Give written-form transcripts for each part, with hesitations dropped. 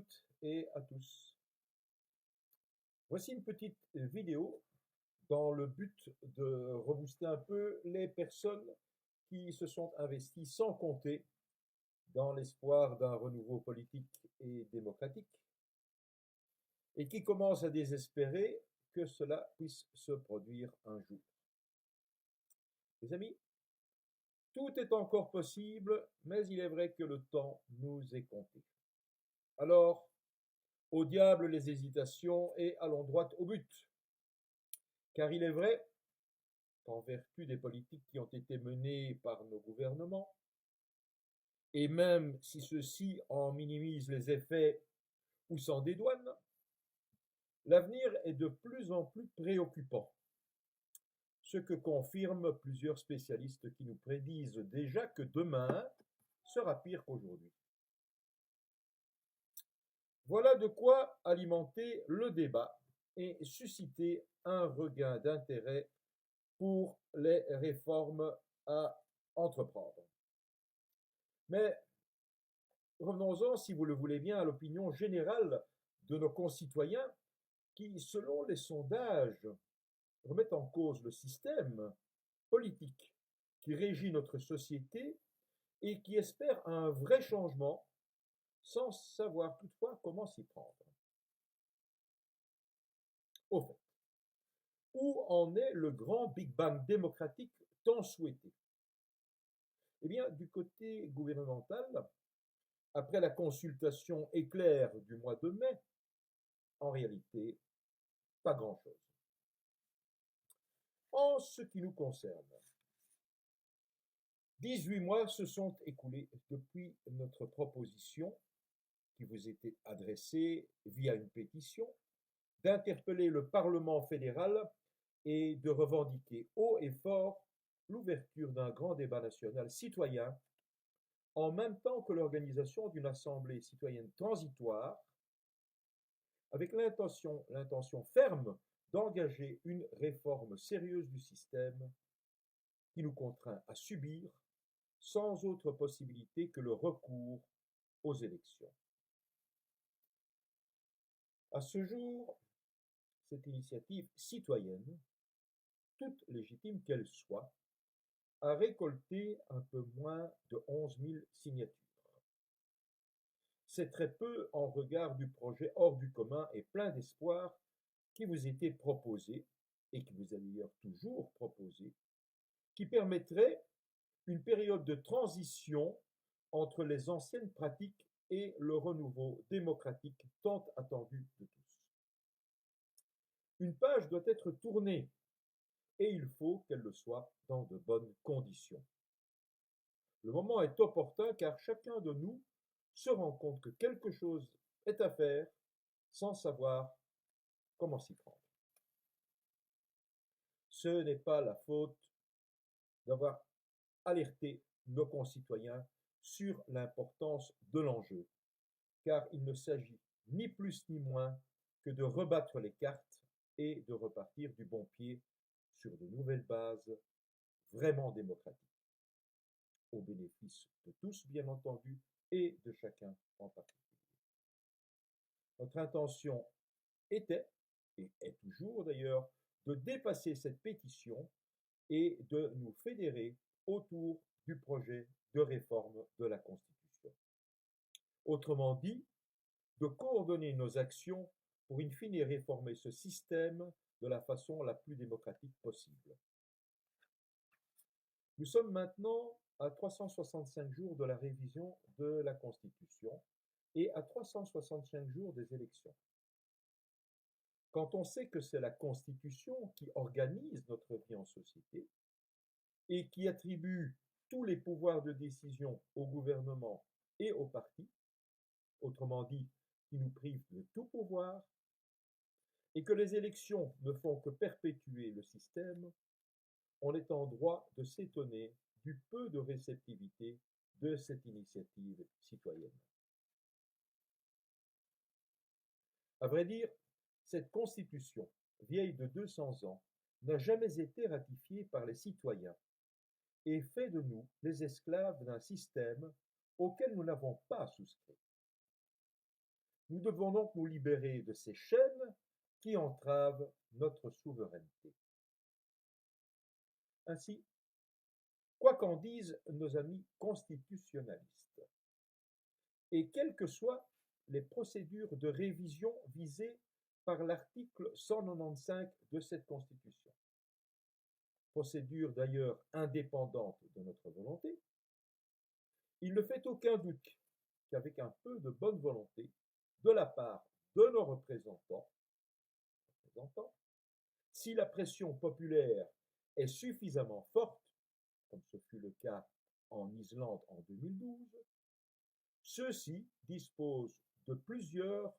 toutes et à tous. Voici une petite vidéo dans le but de rebooster un peu les personnes qui se sont investies sans compter dans l'espoir d'un renouveau politique et démocratique et qui commencent à désespérer que cela puisse se produire un jour. Les amis, tout est encore possible, mais il est vrai que le temps nous est compté. Alors, au diable les hésitations et allons droit au but. Car il est vrai qu'en vertu des politiques qui ont été menées par nos gouvernements, et même si ceux-ci en minimisent les effets ou s'en dédouanent, l'avenir est de plus en plus préoccupant, ce que confirment plusieurs spécialistes qui nous prédisent déjà que demain sera pire qu'aujourd'hui. Voilà de quoi alimenter le débat et susciter un regain d'intérêt pour les réformes à entreprendre. Mais revenons-en, si vous le voulez bien, à l'opinion générale de nos concitoyens qui, selon les sondages, remettent en cause le système politique qui régit notre société et qui espèrent un vrai changement sans savoir toutefois comment s'y prendre. Au fait, où en est le grand Big Bang démocratique tant souhaité? Eh bien, du côté gouvernemental, après la consultation éclair du mois de mai, en réalité, pas grand-chose. En ce qui nous concerne, 18 mois se sont écoulés depuis notre proposition, qui vous était adressée via une pétition, d'interpeller le Parlement fédéral et de revendiquer haut et fort l'ouverture d'un grand débat national citoyen en même temps que l'organisation d'une assemblée citoyenne transitoire avec l'intention ferme d'engager une réforme sérieuse du système qui nous contraint à subir sans autre possibilité que le recours aux élections. À ce jour, cette initiative citoyenne, toute légitime qu'elle soit, a récolté un peu moins de 11 000 signatures. C'est très peu en regard du projet hors du commun et plein d'espoir qui vous était proposé, et qui vous est d'ailleurs toujours proposé, qui permettrait une période de transition entre les anciennes pratiques et le renouveau démocratique tant attendu de tous. Une page doit être tournée et il faut qu'elle le soit dans de bonnes conditions. Le moment est opportun car chacun de nous se rend compte que quelque chose est à faire sans savoir comment s'y prendre. Ce n'est pas la faute d'avoir alerté nos concitoyens sur l'importance de l'enjeu, car il ne s'agit ni plus ni moins que de rebattre les cartes et de repartir du bon pied sur de nouvelles bases vraiment démocratiques, au bénéfice de tous bien entendu et de chacun en particulier. Notre intention était, et est toujours d'ailleurs, de dépasser cette pétition et de nous fédérer autour du projet de réforme de la Constitution. Autrement dit, de coordonner nos actions pour in fine réformer ce système de la façon la plus démocratique possible. Nous sommes maintenant à 365 jours de la révision de la Constitution et à 365 jours des élections. Quand on sait que c'est la Constitution qui organise notre vie en société et qui attribue tous les pouvoirs de décision au gouvernement et aux partis, autrement dit, qui nous prive de tout pouvoir, et que les élections ne font que perpétuer le système, on est en droit de s'étonner du peu de réceptivité de cette initiative citoyenne. À vrai dire, cette Constitution, vieille de 200 ans, n'a jamais été ratifiée par les citoyens et fait de nous les esclaves d'un système auquel nous n'avons pas souscrit. Nous devons donc nous libérer de ces chaînes qui entravent notre souveraineté. Ainsi, quoi qu'en disent nos amis constitutionnalistes, et quelles que soient les procédures de révision visées par l'article 195 de cette Constitution, procédure d'ailleurs indépendante de notre volonté, il ne fait aucun doute qu'avec un peu de bonne volonté de la part de nos représentants, si la pression populaire est suffisamment forte, comme ce fut le cas en Islande en 2012, ceux-ci disposent de plusieurs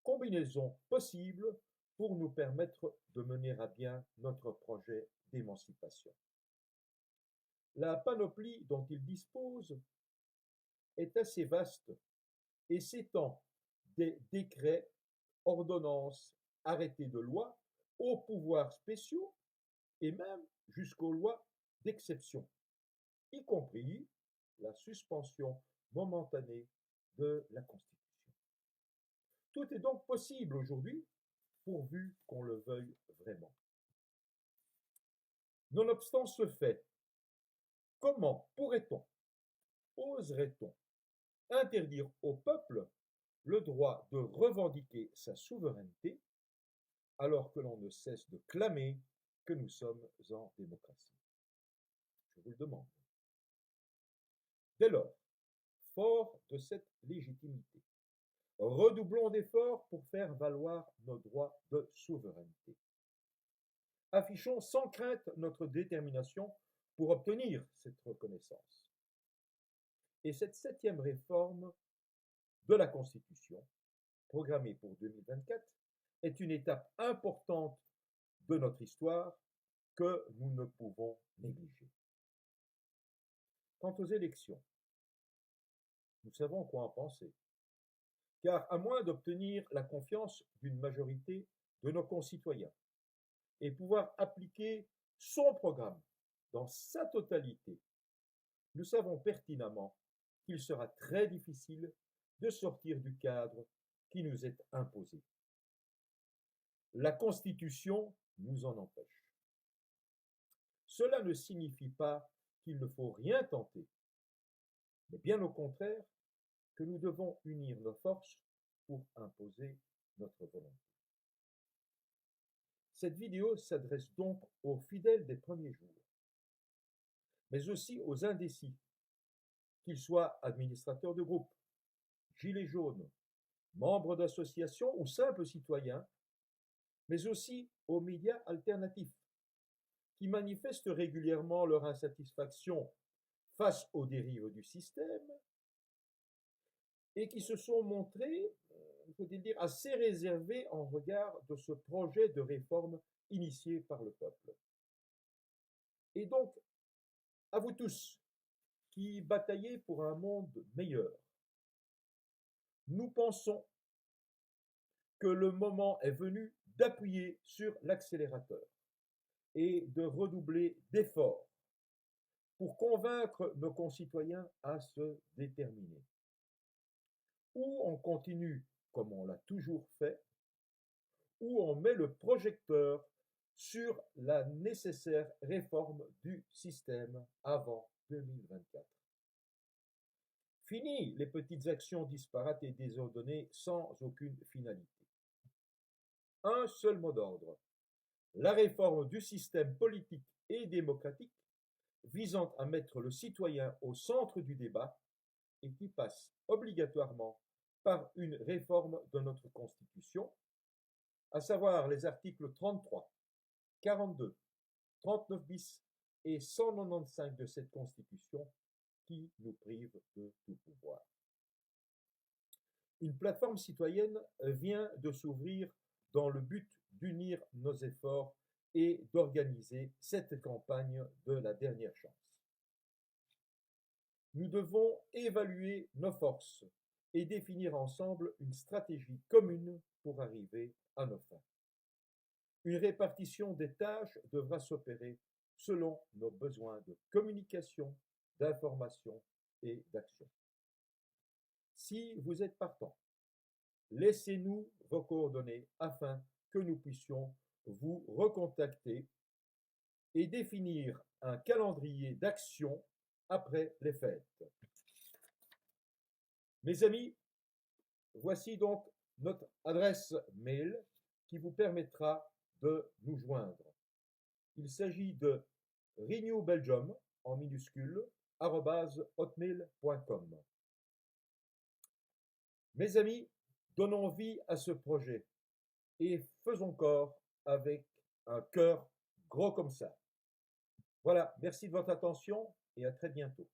combinaisons possibles pour nous permettre de mener à bien notre projet d'émancipation. La panoplie dont ils disposent est assez vaste et s'étend des décrets, ordonnances, arrêtés de loi, aux pouvoirs spéciaux et même jusqu'aux lois d'exception, y compris la suspension momentanée de la Constitution. Tout est donc possible aujourd'hui, pourvu qu'on le veuille vraiment. Nonobstant ce fait, comment pourrait-on, oserait-on, interdire au peuple le droit de revendiquer sa souveraineté alors que l'on ne cesse de clamer que nous sommes en démocratie? Je vous le demande. Dès lors, fort de cette légitimité, redoublons d'efforts pour faire valoir nos droits de souveraineté. Affichons sans crainte notre détermination pour obtenir cette reconnaissance. Et cette 7e réforme de la Constitution, programmée pour 2024, est une étape importante de notre histoire que nous ne pouvons négliger. Quant aux élections, nous savons quoi en penser, car à moins d'obtenir la confiance d'une majorité de nos concitoyens et pouvoir appliquer son programme dans sa totalité, nous savons pertinemment qu'il sera très difficile de sortir du cadre qui nous est imposé. La Constitution nous en empêche. Cela ne signifie pas qu'il ne faut rien tenter, mais bien au contraire que nous devons unir nos forces pour imposer notre volonté. Cette vidéo s'adresse donc aux fidèles des premiers jours, mais aussi aux indécis, qu'ils soient administrateurs de groupes, gilets jaunes, membres d'associations ou simples citoyens, mais aussi aux médias alternatifs, qui manifestent régulièrement leur insatisfaction face aux dérives du système et qui se sont montrés, faut-il dire, assez réservés en regard de ce projet de réforme initié par le peuple. Et donc, à vous tous qui bataillez pour un monde meilleur, nous pensons que le moment est venu d'appuyer sur l'accélérateur et de redoubler d'efforts pour convaincre nos concitoyens à se déterminer. Ou on continue comme on l'a toujours fait, ou on met le projecteur sur la nécessaire réforme du système avant 2024. Fini les petites actions disparates et désordonnées sans aucune finalité. Un seul mot d'ordre, la réforme du système politique et démocratique visant à mettre le citoyen au centre du débat et qui passe obligatoirement par une réforme de notre Constitution, à savoir les articles 33, 42, 39 bis et 195 de cette Constitution qui nous privent de tout pouvoir. Une plateforme citoyenne vient de s'ouvrir dans le but d'unir nos efforts et d'organiser cette campagne de la dernière chance. Nous devons évaluer nos forces et définir ensemble une stratégie commune pour arriver à nos fins. Une répartition des tâches devra s'opérer selon nos besoins de communication, d'information et d'action. Si vous êtes partant, laissez-nous vos coordonnées afin que nous puissions vous recontacter et définir un calendrier d'action après les fêtes. Mes amis, voici donc notre adresse mail qui vous permettra de nous joindre. Il s'agit de renewbelgium en minuscule @hotmail.com. Mes amis, donnons vie à ce projet et faisons corps avec un cœur gros comme ça. Voilà, merci de votre attention et à très bientôt.